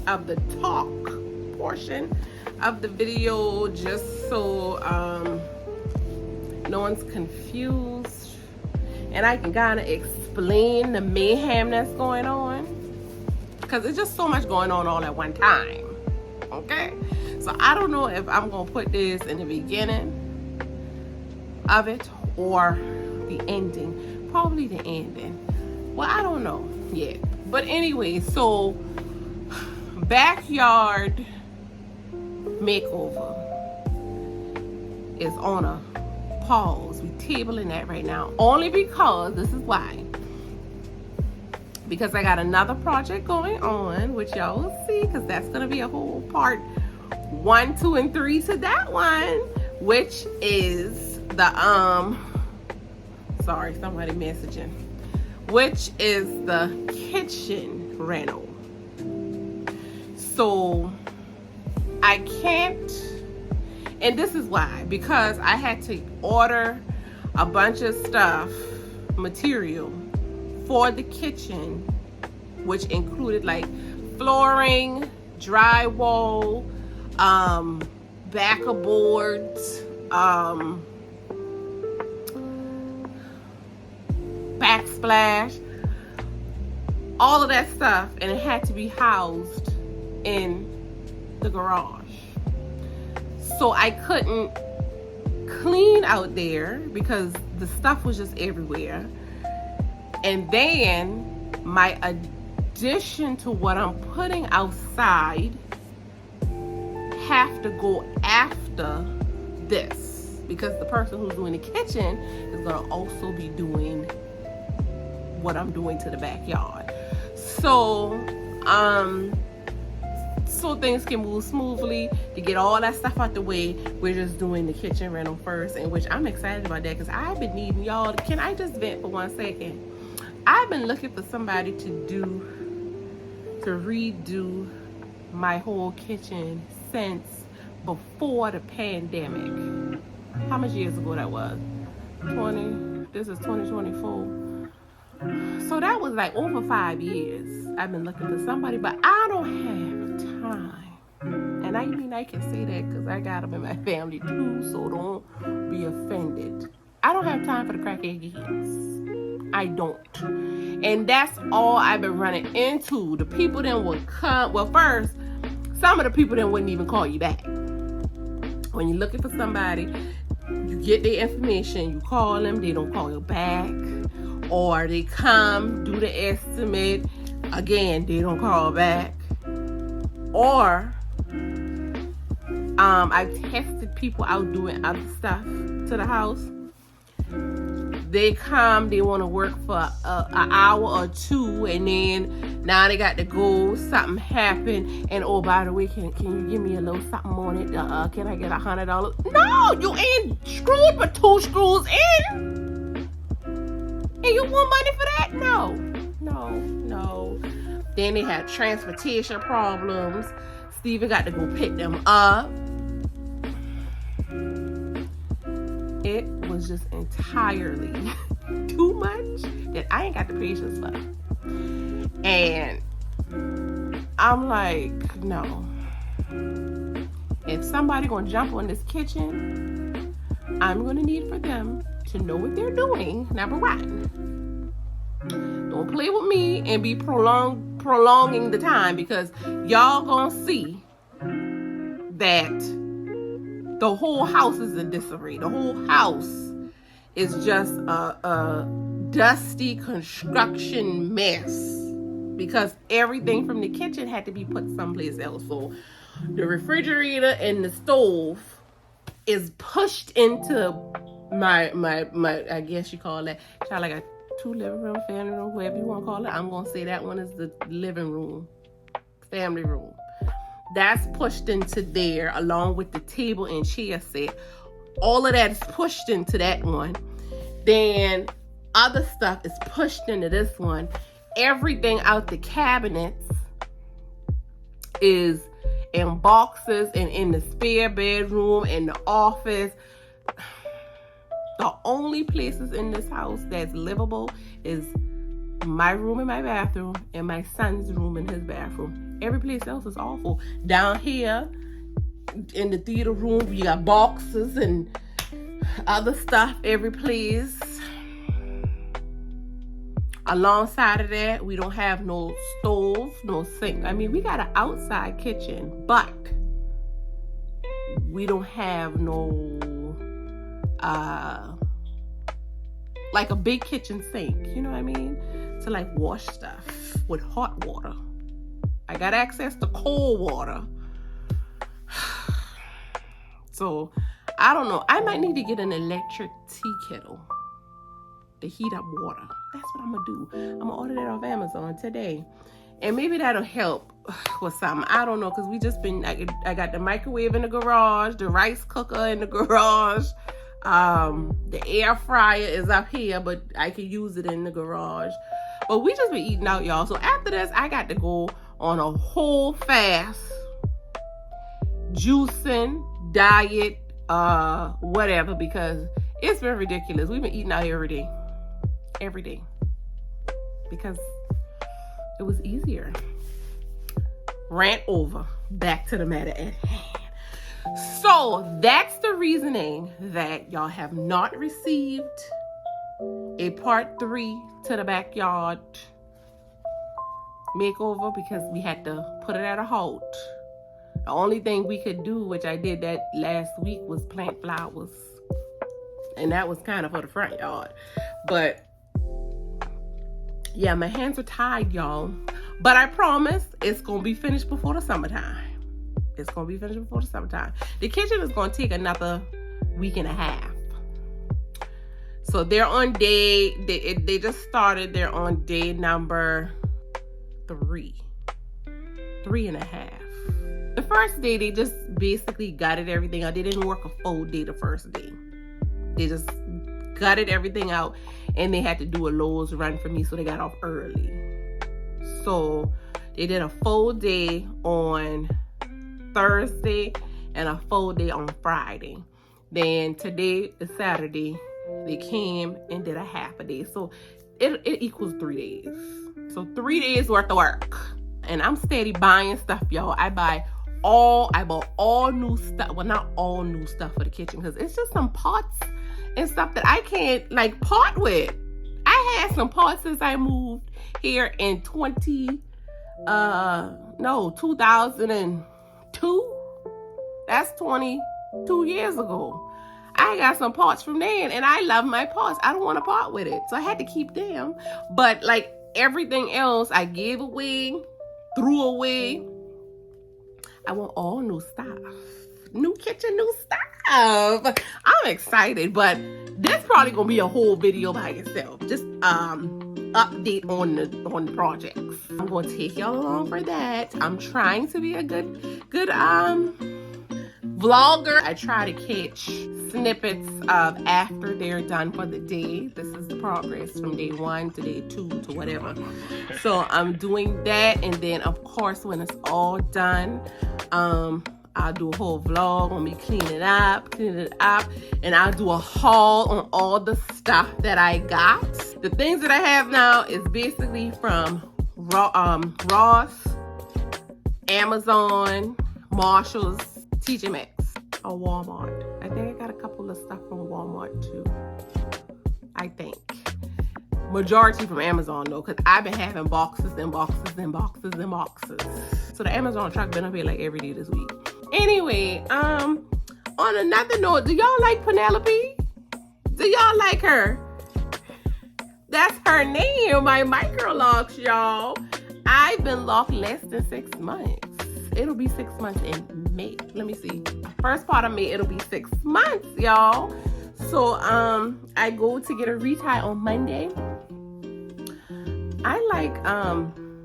of the talk portion of the video, just so no one's confused and I can kind of explain the mayhem that's going on, because it's just so much going on all at one time. Okay, so I don't know if I'm gonna put this in the beginning of it or the ending. Probably the ending. Well, I don't know yet. But anyway, so backyard makeover is on a pause. We tabling that right now, only because this is why. Because I got another project going on, which y'all will see, because that's gonna be a whole part 1, 2, and 3 to that one, which is the sorry, somebody messaging, which is the kitchen rental. So I can't, and this is why, because I had to order a bunch of stuff, material for the kitchen, which included like flooring, drywall, backer boards, backsplash, all of that stuff, and it had to be housed in the garage. So I couldn't clean out there because the stuff was just everywhere. And then my addition to what I'm putting outside have to go after this, because the person who's doing the kitchen is going to also be doing what I'm doing to the backyard. So so things can move smoothly. To get all that stuff out the way, we're just doing the kitchen rental first, and which I'm excited about that, because I've been needing y'all. Can I just vent for 1 second? I've been looking for somebody to redo my whole kitchen since before the pandemic. How much years ago that was? 20, this is 2024. So that was like over 5 years. I've been looking for somebody, but I don't have time. And I mean, I can say that because I got them in my family too, so don't be offended. I don't have time for the crackhead kids. I don't. And that's all I've been running into. The people then would come. Well, first, some of the people then wouldn't even call you back. When you're looking for somebody, you get their information, you call them, they don't call you back. Or they come, do the estimate, again, they don't call back. Or I've tested people out doing other stuff to the house. They come, they want to work for an hour or two, and then now they got to go, something happened, and oh, by the way, can you give me a little something on it? Can I get $100? No, you ain't screwed but 2 screws in. And you want money for that? No. Then they had transportation problems. Steven got to go pick them up. It was just entirely too much that I ain't got the patience for. And I'm like, no. If somebody gonna jump on this kitchen, I'm gonna need for them to know what they're doing, number 1. Don't play with me and be prolonging the time, because y'all gonna see that the whole house is in disarray. The whole house is just a dusty construction mess, because everything from the kitchen had to be put someplace else. So the refrigerator and the stove is pushed into my I guess you call that, child, like a 2 living room, family room, whatever you want to call it. I'm gonna say that one is the living room, family room. That's pushed into there along with the table and chair set. All of that is pushed into that one. Then other stuff is pushed into this one. Everything out the cabinets is in boxes and in the spare bedroom and the office. The only places in this house that's livable is my room and my bathroom, and my son's room and his bathroom. Every place else is awful. Down here in the theater room, you got boxes and other stuff every place. Alongside of that, we don't have no stove, no sink. I mean, we got an outside kitchen, but we don't have no like a big kitchen sink, you know what I mean, to like wash stuff with hot water. I got access to cold water. So I don't know, I might need to get an electric tea kettle to heat up water. That's what I'm gonna do. I'm gonna order that off Amazon today, and maybe that'll help with something. I don't know, because we just been, I got the microwave in the garage, the rice cooker in the garage, the air fryer is up here, but I can use it in the garage. But we just been eating out, y'all. So after this, I got to go on a whole fast, juicing, diet, whatever, because it's been ridiculous. We've been eating out every day, because it was easier. Rant over. Back to the matter at hand. So that's the reasoning that y'all have not received a part 3 to the backyard makeover, because we had to put it at a halt. The only thing we could do, which I did that last week, was plant flowers, and that was kind of for the front yard. But yeah, my hands are tied, y'all. But I promise it's gonna be finished before the summertime. It's gonna be finished before the summertime. The kitchen is gonna take another week and a half. So they're on day, they just started, they're on day number 3. 3.5. The first day, they just basically gutted everything out. They didn't work a full day the first day. They just gutted everything out, and they had to do a Lowe's run for me, so they got off early. So they did a full day on Thursday and a full day on Friday. Then today is Saturday. They came and did a half a day. So it equals 3 days. So 3 days worth of work. And I'm steady buying stuff, y'all. I bought all new stuff. Well, not all new stuff for the kitchen, because it's just some pots and stuff that I can't like part with. I had some pots since I moved here in 2002. That's 22 years ago. I got some pots from then, and I love my pots. I don't want to part with it, so I had to keep them. But like everything else, I gave away, threw away. I want all new stuff. New kitchen, new stuff. I'm excited, but this probably gonna be a whole video by itself. Just update on the projects. I'm gonna take y'all along for that. I'm trying to be a good vlogger. I try to catch snippets of after they're done for the day. This is the progress from day 1 to day 2 to whatever. So I'm doing that, and then of course when it's all done, I'll do a whole vlog on me cleaning it up, and I'll do a haul on all the stuff that I got. The things that I have now is basically from Ross, Amazon, Marshalls, TJ Maxx, or Walmart. I think I got a couple of stuff from Walmart too. I think. Majority from Amazon though, because I've been having boxes and boxes and boxes and boxes. So the Amazon truck been up here like every day this week. Anyway, on another note, do y'all like Penelope? Do y'all like her? That's her name, my micro locks, y'all. I've been locked less than 6 months. It'll be 6 months in May. Let me see. First part of May, it'll be 6 months, y'all. So, I go to get a retie on Monday. I like,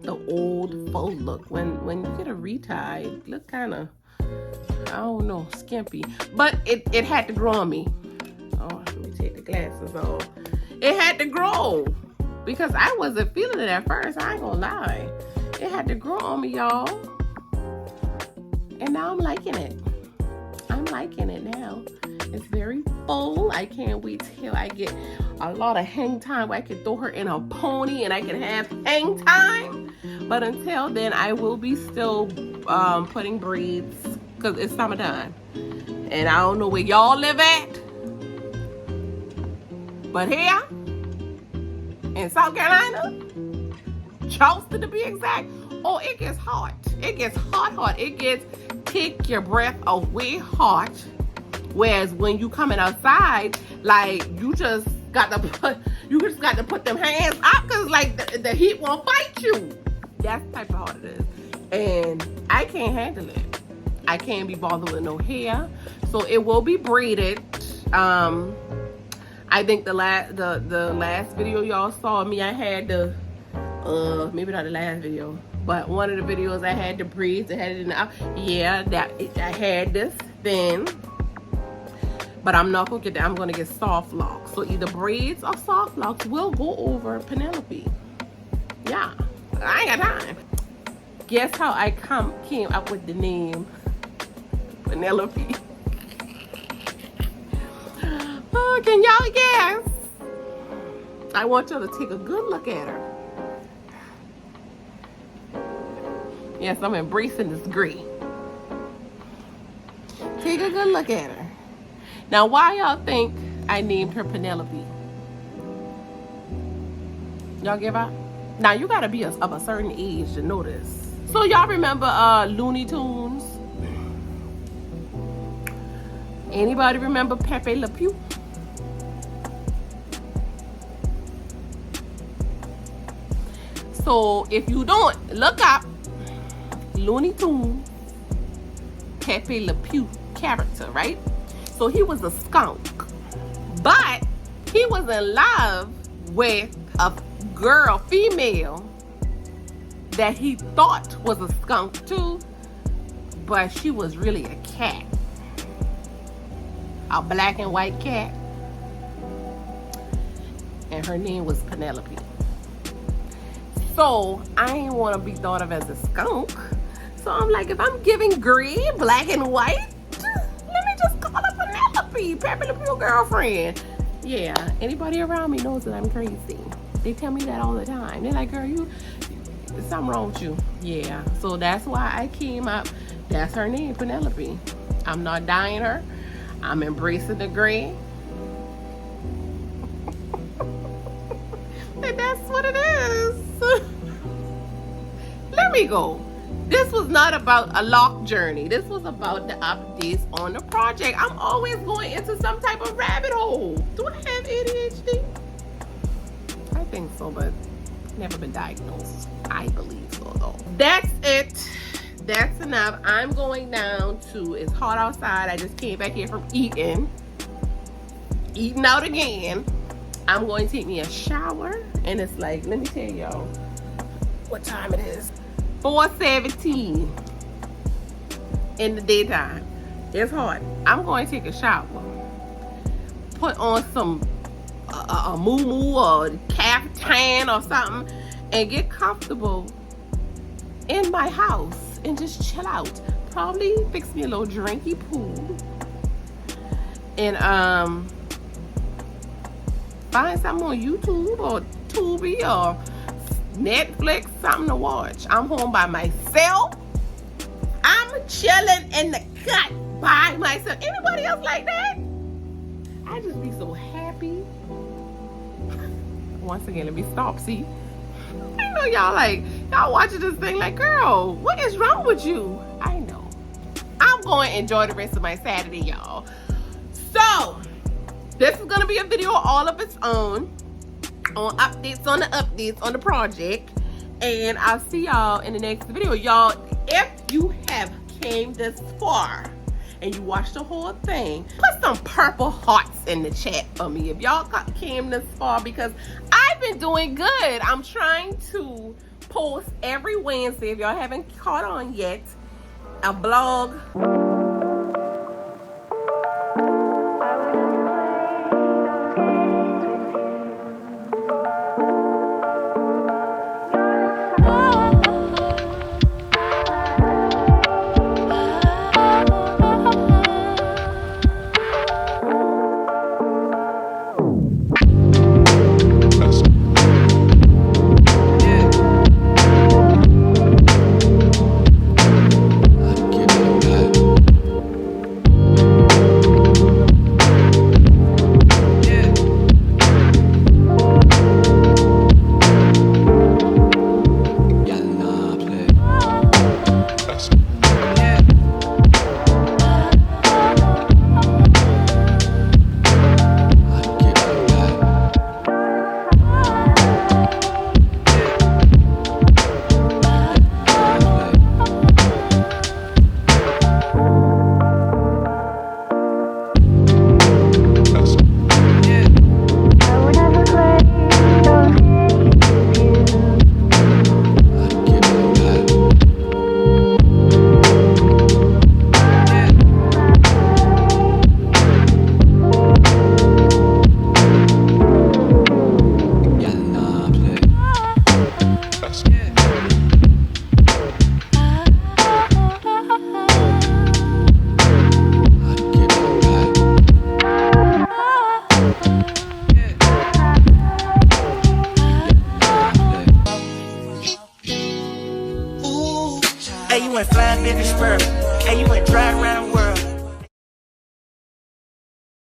the old faux look. When you get a retie, it look kind of, I don't know, skimpy. But it had to grow on me. Oh, let me take the glasses off. It had to grow, because I wasn't feeling it at first. I ain't gonna lie. It had to grow on me, y'all. And now I'm liking it. I'm liking it now. It's very full. I can't wait till I get a lot of hang time where I can throw her in a pony and I can have hang time. But until then, I will be still putting braids because it's summertime. And I don't know where y'all live at, but here in South Carolina, Charleston to be exact, oh, it gets hot. It gets hot. It gets take your breath away hot. Whereas when you coming outside, like you just got to put them hands up because like the heat won't fight you. That's the type of hot it is. And I can't handle it. I can't be bothered with no hair. So it will be braided. I think the last video y'all saw me, I had the maybe not the last video, but one of the videos I had the braids. I had it in the, yeah, I had this then. But I'm not gonna get that. I'm gonna get soft locks. So either braids or soft locks will go over Penelope. Yeah, I ain't got time. Guess how I came up with the name Penelope? Oh, can y'all guess? I want y'all to take a good look at her. Yes, I'm embracing this gray. Take a good look at her. Now, why y'all think I named her Penelope? Y'all give up? Now, you gotta be of a certain age to know this. So, y'all remember Looney Tunes? Anybody remember Pepe Le Pew? So, if you don't, look up Looney Tunes Pepe Le Pew character, right? So he was a skunk, but he was in love with a girl, female, that he thought was a skunk too, but she was really a cat, a black and white cat, and her name was Penelope. So I ain't want to be thought of as a skunk, so I'm like, if I'm giving gray, black and white, let me just call her Penelope, Pepe Le Pew girlfriend. Yeah, anybody around me knows that I'm crazy. They tell me that all the time. They're like, girl, there's something wrong with you. Yeah, so that's why I came up. That's her name, Penelope. I'm not dying her. I'm embracing the gray. And that's what it is. Let me go. This was not about a lock journey. This was about the updates on the project. I'm always going into some type of rabbit hole. Do I have ADHD? I think so, but never been diagnosed. I believe so, though. That's it. That's enough. I'm going down to, it's hot outside. I just came back here from eating out again. I'm going to take me a shower. And it's like, let me tell y'all what time it is. 4:17 in the daytime. It's hot. I'm going to take a shower. Put on some a moo-moo or caftan or something and get comfortable in my house and just chill out. Probably fix me a little drinky pool and find something on YouTube or Tubi or Netflix, something to watch. I'm home by myself. I'm chilling in the cut by myself. Anybody else like that? I just be so happy. Once again, let me stop. See, I know y'all watching this thing like, girl, what is wrong with you? I know. I'm going to enjoy the rest of my Saturday, y'all. So, this is going to be a video all of its own on updates on the project. And I'll see y'all in the next video. Y'all, if you have came this far and you watched the whole thing, put some purple hearts in the chat for me if y'all came this far, because I've been doing good. I'm trying to post every Wednesday, if y'all haven't caught on yet, a blog. Hey, you went flying, been the spur. Hey, you went drive around the world.